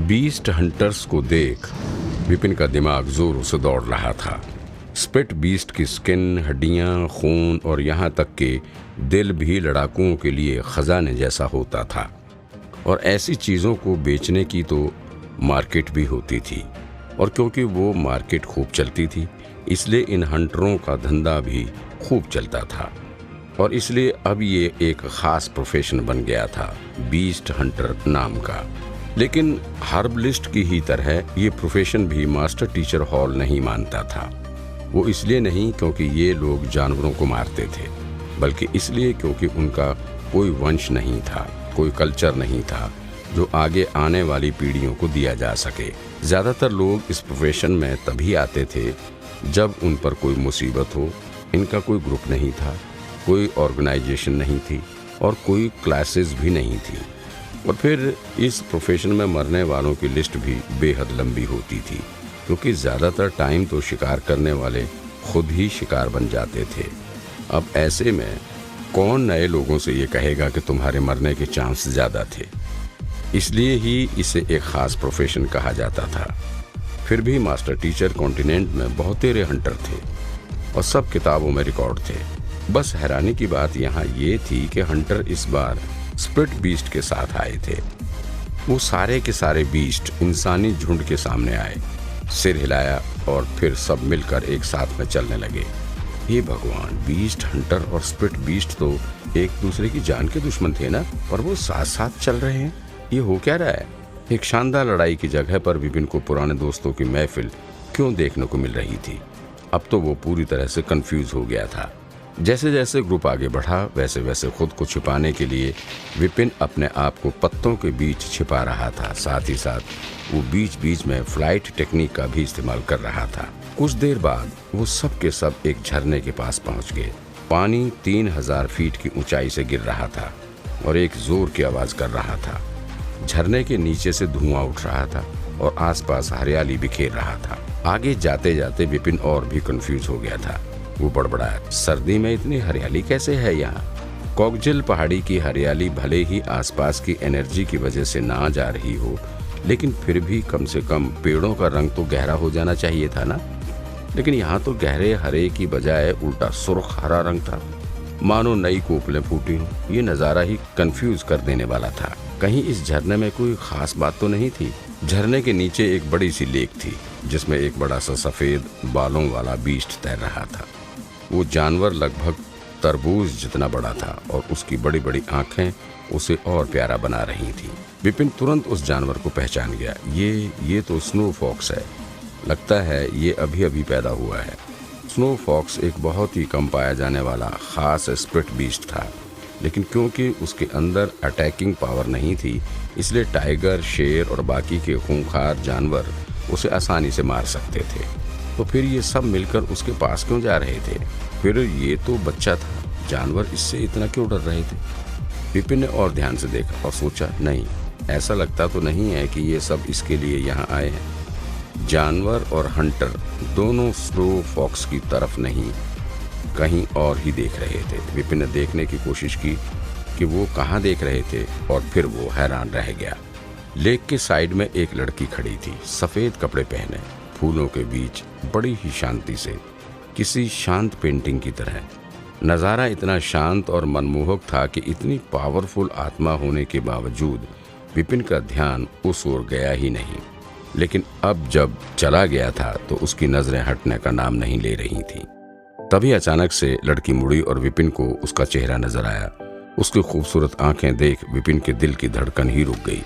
Beast hunters को देख विपिन का दिमाग जोरों से दौड़ रहा था। स्पिट बीस्ट की स्किन, हड्डियां, खून और यहाँ तक कि दिल भी लड़ाकुओं के लिए खजाने जैसा होता था। और ऐसी चीज़ों को बेचने की तो मार्केट भी होती थी, और क्योंकि वो मार्केट खूब चलती थी इसलिए इन हंटरों का धंधा भी खूब चलता था। और इसलिए अब ये एक ख़ास प्रोफेशन बन गया था, बीस्ट हंटर नाम का। लेकिन हर्बलिस्ट की ही तरह ये प्रोफेशन भी मास्टर टीचर हॉल नहीं मानता था। वो इसलिए नहीं क्योंकि ये लोग जानवरों को मारते थे, बल्कि इसलिए क्योंकि उनका कोई वंश नहीं था, कोई कल्चर नहीं था जो आगे आने वाली पीढ़ियों को दिया जा सके। ज़्यादातर लोग इस प्रोफेशन में तभी आते थे जब उन पर कोई मुसीबत हो। इनका कोई ग्रुप नहीं था, कोई ऑर्गेनाइजेशन नहीं थी और कोई क्लासेस भी नहीं थी। और फिर इस प्रोफेशन में मरने वालों की लिस्ट भी बेहद लंबी होती थी, क्योंकि ज़्यादातर टाइम तो शिकार करने वाले खुद ही शिकार बन जाते थे। अब ऐसे में कौन नए लोगों से ये कहेगा कि तुम्हारे मरने के चांस ज़्यादा थे। इसलिए ही इसे एक ख़ास प्रोफेशन कहा जाता था। फिर भी मास्टर टीचर कॉन्टिनेंट में बहुतेरे हंटर थे और सब किताबों में रिकॉर्ड थे। बस हैरानी की बात यहाँ ये थी कि हंटर इस बार स्पिट बीस्ट के साथ आए थे। वो सारे के सारे बीस्ट इंसानी झुंड के सामने आए, सिर हिलाया और फिर सब मिलकर एक साथ में चलने लगे। हे भगवान, बीस्ट हंटर और स्पिट बीस्ट तो एक दूसरे की जान के दुश्मन थे ना, और वो साथ साथ चल रहे हैं। ये हो क्या रहा है? एक शानदार लड़ाई की जगह पर विपिन को पुराने दोस्तों की महफिल क्यों देखने को मिल रही थी? अब तो वो पूरी तरह से कंफ्यूज हो गया था। जैसे जैसे ग्रुप आगे बढ़ा वैसे वैसे खुद को छिपाने के लिए विपिन अपने आप को पत्तों के बीच छिपा रहा था। साथ ही साथ वो बीच बीच में फ्लाइट टेक्निक का भी इस्तेमाल कर रहा था। कुछ देर बाद वो सब के सब एक झरने के पास पहुंच गए। पानी 3000 फीट की ऊंचाई से गिर रहा था और एक जोर की आवाज कर रहा था। झरने के नीचे से धुआं उठ रहा था और आसपास हरियाली बिखेर रहा था। आगे जाते जाते विपिन और भी कंफ्यूज हो गया था। वो बड़बड़ाया, सर्दी में इतनी हरियाली कैसे है यहाँ? कॉकजिल पहाड़ी की हरियाली भले ही आसपास की एनर्जी की वजह से ना जा रही हो, लेकिन फिर भी कम से कम पेड़ों का रंग तो गहरा हो जाना चाहिए था ना। लेकिन यहाँ तो गहरे हरे की बजाय उल्टा सुर्ख हरा रंग था, मानो नई कोपलें फूटी हों। ये नज़ारा ही कंफ्यूज कर देने वाला था। कहीं इस झरने में कोई खास बात तो नहीं थी? झरने के नीचे एक बड़ी सी लेक थी जिसमें एक बड़ा सा सफ़ेद बालों वाला बीस्ट तैर रहा था। वो जानवर लगभग तरबूज जितना बड़ा था और उसकी बड़ी बड़ी आंखें उसे और प्यारा बना रही थी। विपिन तुरंत उस जानवर को पहचान गया। ये तो स्नो फॉक्स है। लगता है ये अभी अभी पैदा हुआ है। स्नो फॉक्स एक बहुत ही कम पाया जाने वाला खास स्पिट बीस्ट था, लेकिन क्योंकि उसके अंदर अटैकिंग पावर नहीं थी इसलिए टाइगर, शेर और बाकी के खूंखार जानवर उसे आसानी से मार सकते थे। तो फिर ये सब मिलकर उसके पास क्यों जा रहे थे? फिर ये तो बच्चा था, जानवर इससे इतना क्यों डर रहे थे? विपिन ने और ध्यान से देखा और सोचा, नहीं, ऐसा लगता तो नहीं है कि ये सब इसके लिए यहाँ आए हैं। जानवर और हंटर दोनों स्नो फॉक्स की तरफ नहीं, कहीं और ही देख रहे थे। विपिन ने देखने की कोशिश की कि वो कहाँ देख रहे थे और फिर वो हैरान रह गया। लेक के साइड में एक लड़की खड़ी थी, सफ़ेद कपड़े पहने, फूलों के बीच, बड़ी ही शांति से, किसी शांत पेंटिंग की तरह। नज़ारा इतना शांत और मनमोहक था कि इतनी पावरफुल आत्मा होने के बावजूद विपिन का ध्यान उस ओर गया ही नहीं। लेकिन अब जब चला गया था तो उसकी नज़रें हटने का नाम नहीं ले रही थीं। तभी अचानक से लड़की मुड़ी और विपिन को उसका चेहरा नजर आया। उसकी खूबसूरत आंखें देख विपिन के दिल की धड़कन ही रुक गई।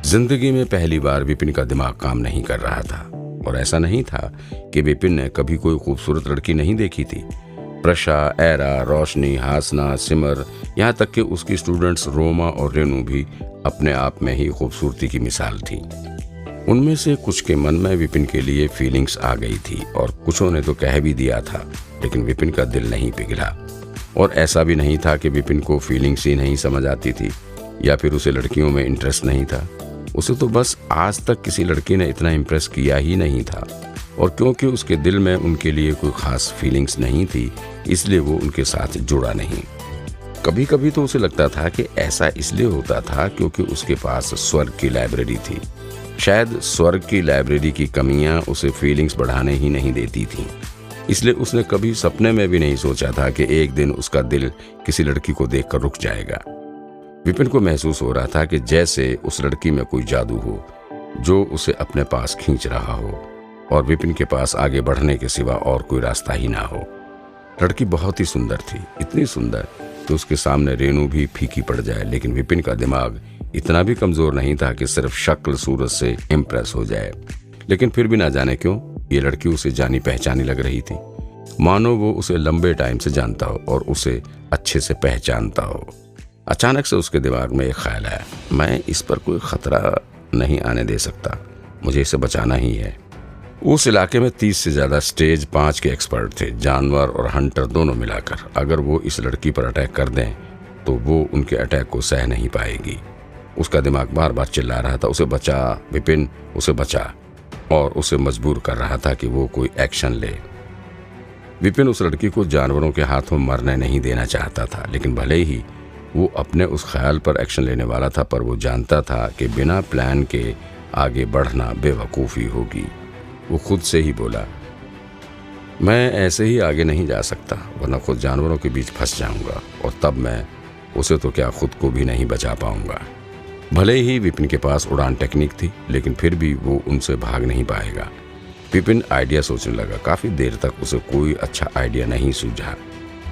जिंदगी में पहली बार विपिन का दिमाग काम नहीं कर रहा था, और ऐसा नहीं था कि विपिन ने कभी कोई खूबसूरत लड़की नहीं देखी थी। प्रशा, एरा, रोशनी, हासना, सिमर, यहाँ तक कि उसकी स्टूडेंट्स रोमा और रेनू भी अपने आप में ही खूबसूरती की मिसाल थी। उनमें से कुछ के मन में विपिन के लिए फीलिंग्स आ गई थी और कुछों ने तो कह भी दिया था, लेकिन विपिन का दिल नहीं पिघला। और ऐसा भी नहीं था कि विपिन को फीलिंग्स ही नहीं समझ आती थी या फिर उसे लड़कियों में इंटरेस्ट नहीं था। उसे तो बस आज तक किसी लड़की ने इतना इम्प्रेस किया ही नहीं था, और क्योंकि उसके दिल में उनके लिए कोई खास फीलिंग्स नहीं थी इसलिए वो उनके साथ जुड़ा नहीं। कभी कभी तो उसे लगता था कि ऐसा इसलिए होता था क्योंकि उसके पास स्वर्ग की लाइब्रेरी थी, शायद स्वर्ग की लाइब्रेरी की कमियां उसे फीलिंग्स बढ़ाने ही नहीं देती थीं। इसलिए उसने कभी सपने में भी नहीं सोचा था कि एक दिन उसका दिल किसी लड़की को देखकर रुक जाएगा। विपिन को महसूस हो रहा था कि जैसे उस लड़की में कोई जादू हो जो उसे अपने पास खींच रहा हो और विपिन के पास आगे बढ़ने के सिवा और कोई रास्ता ही ना हो। लड़की बहुत ही सुंदर थी, इतनी सुंदर कि उसके सामने रेनू भी फीकी पड़ जाए, लेकिन विपिन का दिमाग इतना भी कमजोर नहीं था कि सिर्फ शक्ल सूरत से इम्प्रेस हो जाए। लेकिन फिर भी ना जाने क्यों ये लड़की उसे जानी पहचानी लग रही थी, मानो वो उसे लंबे टाइम से जानता हो और उसे अच्छे से पहचानता हो। अचानक से उसके दिमाग में एक ख्याल आया, मैं इस पर कोई खतरा नहीं आने दे सकता, मुझे इसे बचाना ही है। उस इलाके में 30 से ज्यादा स्टेज 5 के एक्सपर्ट थे, जानवर और हंटर दोनों मिलाकर। अगर वो इस लड़की पर अटैक कर दें तो वो उनके अटैक को सह नहीं पाएगी। उसका दिमाग बार बार चिल्ला रहा था, उसे बचा विपिन, उसे बचा, और उसे मजबूर कर रहा था कि वो कोई एक्शन ले। विपिन उस लड़की को जानवरों के हाथों मरने नहीं देना चाहता था, लेकिन भले ही वो अपने उस ख्याल पर एक्शन लेने वाला था, पर वो जानता था कि बिना प्लान के आगे बढ़ना बेवकूफ़ी होगी। वो खुद से ही बोला, मैं ऐसे ही आगे नहीं जा सकता, वरना खुद जानवरों के बीच फंस जाऊंगा और तब मैं उसे तो क्या खुद को भी नहीं बचा पाऊंगा। भले ही विपिन के पास उड़ान टेक्निक थी, लेकिन फिर भी वो उनसे भाग नहीं पाएगा। विपिन आइडिया सोचने लगा। काफ़ी देर तक उसे कोई अच्छा आइडिया नहीं सूझा,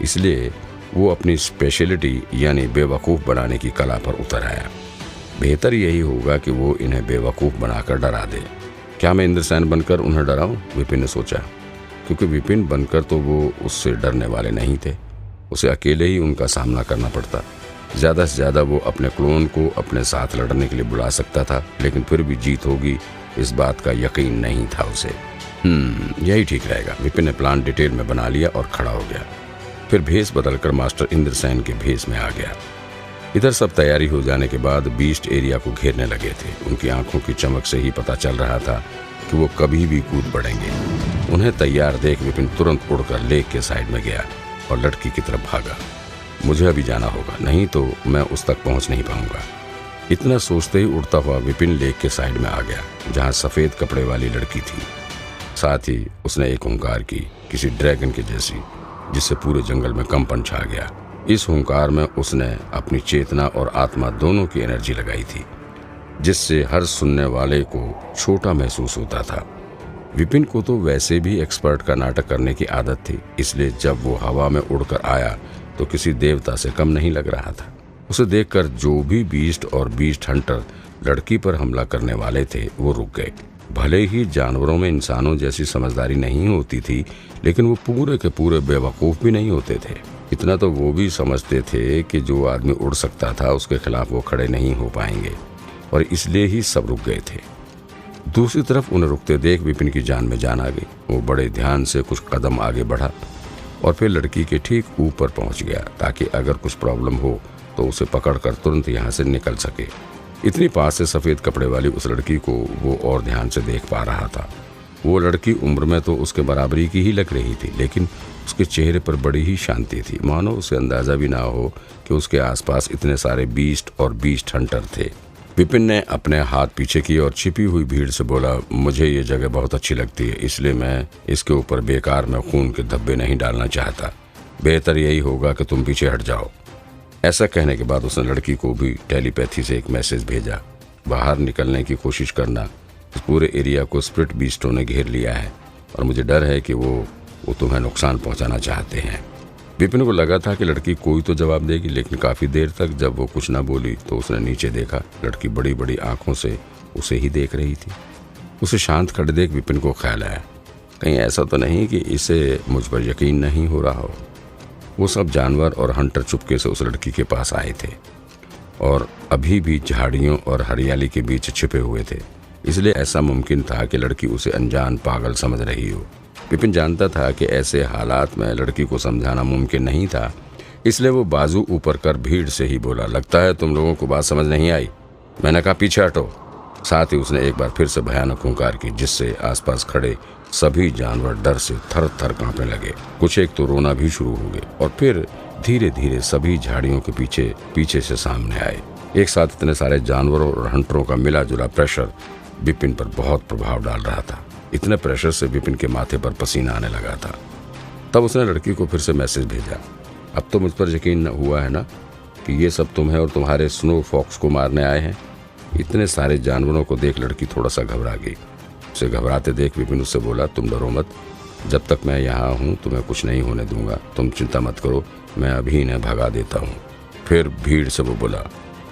इसलिए वो अपनी स्पेशलिटी यानी बेवकूफ़ बनाने की कला पर उतर आया। बेहतर यही होगा कि वो इन्हें बेवकूफ़ बनाकर डरा दे। क्या मैं इंद्रसेन बनकर उन्हें डराऊं? विपिन ने सोचा, क्योंकि विपिन बनकर तो वो उससे डरने वाले नहीं थे। उसे अकेले ही उनका सामना करना पड़ता। ज़्यादा से ज़्यादा वो अपने क्लोन को अपने साथ लड़ने के लिए बुला सकता था, लेकिन फिर भी जीत होगी इस बात का यकीन नहीं था उसे। यही ठीक रहेगा। विपिन ने प्लान डिटेल में बना लिया और खड़ा हो गया। फिर भेष बदलकर मास्टर इंद्रसेन के भेष में आ गया। इधर सब तैयारी हो जाने के बाद बीस्ट एरिया को घेरने लगे थे। उनकी आंखों की चमक से ही पता चल रहा था कि वो कभी भी कूद पड़ेंगे। उन्हें तैयार देख विपिन तुरंत उड़कर लेक के साइड में गया और लड़की की तरफ भागा। मुझे अभी जाना होगा, नहीं तो मैं उस तक पहुंच नहीं पाऊंगा। इतना सोचते ही उड़ता हुआ विपिन लेक के साइड में आ गया, जहां सफेद कपड़े वाली लड़की थी। साथ ही उसने एक हुंकार की, किसी ड्रैगन की जैसी, जिससे पूरे जंगल में कंपन छा गया। इस हुंकार में उसने अपनी चेतना और आत्मा दोनों की एनर्जी लगाई थी, जिससे हर सुनने वाले को छोटा महसूस होता था। विपिन को तो वैसे भी एक्सपर्ट का नाटक करने की आदत थी, इसलिए जब वो हवा में उड़कर आया तो किसी देवता से कम नहीं लग रहा था। उसे देखकर जो भी बीस्ट और बीस्ट हंटर लड़की पर हमला करने वाले थे वो रुक गए। भले ही जानवरों में इंसानों जैसी समझदारी नहीं होती थी, लेकिन वो पूरे के पूरे बेवकूफ़ भी नहीं होते थे। इतना तो वो भी समझते थे कि जो आदमी उड़ सकता था उसके खिलाफ वो खड़े नहीं हो पाएंगे, और इसलिए ही सब रुक गए थे। दूसरी तरफ उन्हें रुकते देख विपिन की जान में जान आ गई। वो बड़े ध्यान से कुछ कदम आगे बढ़ा और फिर लड़की के ठीक ऊपर पहुंच गया, ताकि अगर कुछ प्रॉब्लम हो तो उसे पकड़कर तुरंत यहाँ से निकल सके। इतनी पास से सफ़ेद कपड़े वाली उस लड़की को वो और ध्यान से देख पा रहा था। वो लड़की उम्र में तो उसके बराबरी की ही लग रही थी, लेकिन उसके चेहरे पर बड़ी ही शांति थी, मानो उसे अंदाज़ा भी ना हो कि उसके आसपास इतने सारे बीस्ट और बीस्ट हंटर थे। विपिन ने अपने हाथ पीछे किए और छिपी हुई भीड़ से बोला, मुझे ये जगह बहुत अच्छी लगती है, इसलिए मैं इसके ऊपर बेकार में खून के धब्बे नहीं डालना चाहता। बेहतर यही होगा कि तुम पीछे हट जाओ। ऐसा कहने के बाद उसने लड़की को भी टेलीपैथी से एक मैसेज भेजा, बाहर निकलने की कोशिश करना, इस पूरे एरिया को स्प्रिट बीस्टों ने घेर लिया है और मुझे डर है कि वो तुम्हें नुकसान पहुंचाना चाहते हैं। विपिन को लगा था कि लड़की कोई तो जवाब देगी, लेकिन काफ़ी देर तक जब वो कुछ ना बोली तो उसने नीचे देखा। लड़की बड़ी बड़ी आंखों से उसे ही देख रही थी। उसे शांत खड़े देख विपिन को ख्याल आया, कहीं ऐसा तो नहीं कि इसे मुझ पर यकीन नहीं हो रहा हो। वो सब जानवर और हंटर चुपके से उस लड़की के पास आए थे और अभी भी झाड़ियों और हरियाली के बीच छिपे हुए थे, इसलिए ऐसा मुमकिन था कि लड़की उसे अनजान पागल समझ रही हो। विपिन जानता था कि ऐसे हालात में लड़की को समझाना मुमकिन नहीं था, इसलिए वो बाजू ऊपर कर भीड़ से ही बोला, लगता है तुम लोगों को बात समझ नहीं आई, मैंने कहा पीछे हटो। साथ ही उसने एक बार फिर से भयानक हुंकार की, जिससे आसपास खड़े सभी जानवर डर से थर थर कांपने लगे। कुछ एक तो रोना भी शुरू हो गए और फिर धीरे धीरे सभी झाड़ियों के पीछे पीछे से सामने आए। एक साथ इतने सारे जानवरों और हंटरों का मिला जुला प्रेशर विपिन पर बहुत प्रभाव डाल रहा था। इतने प्रेशर से विपिन के माथे पर पसीना आने लगा था। तब उसने लड़की को फिर से मैसेज भेजा, अब तो मुझ पर यकीन हुआ है ना कि ये सब तुम्हें और तुम्हारे स्नो फॉक्स को मारने आए हैं। इतने सारे जानवरों को देख लड़की थोड़ा सा घबरा गई। उसे घबराते देख विपिन उससे बोला, तुम डरो मत, जब तक मैं यहाँ हूँ तुम्हें कुछ नहीं होने दूंगा, तुम चिंता मत करो, मैं अभी इन्हें भगा देता हूँ। फिर भीड़ से वो बोला,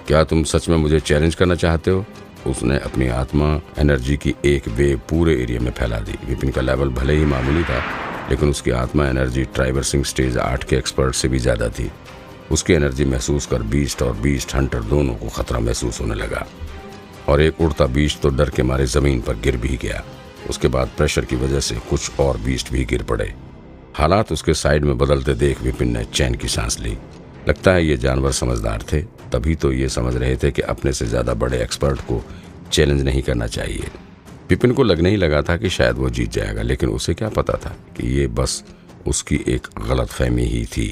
क्या तुम सच में मुझे चैलेंज करना चाहते हो? उसने अपनी आत्मा एनर्जी की एक वेव पूरे एरिया में फैला दी। विपिन का लेवल भले ही मामूली था, लेकिन उसकी आत्मा एनर्जी ट्राइवर्सिंग स्टेज 8 के एक्सपर्ट से भी ज़्यादा थी। उसकी एनर्जी महसूस कर बीस्ट और बीस्ट हंटर दोनों को खतरा महसूस होने लगा और एक उड़ता बीस्ट तो डर के मारे ज़मीन पर गिर भी गया। उसके बाद प्रेशर की वजह से कुछ और बीस्ट भी गिर पड़े। हालात उसके साइड में बदलते देख विपिन ने चैन की सांस ली। लगता है ये जानवर समझदार थे, तभी तो ये समझ रहे थे कि अपने से ज़्यादा बड़े एक्सपर्ट को चैलेंज नहीं करना चाहिए। विपिन को लगने ही लगा था कि शायद वो जीत जाएगा, लेकिन उसे क्या पता था कि ये बस उसकी एक गलतफहमी ही थी।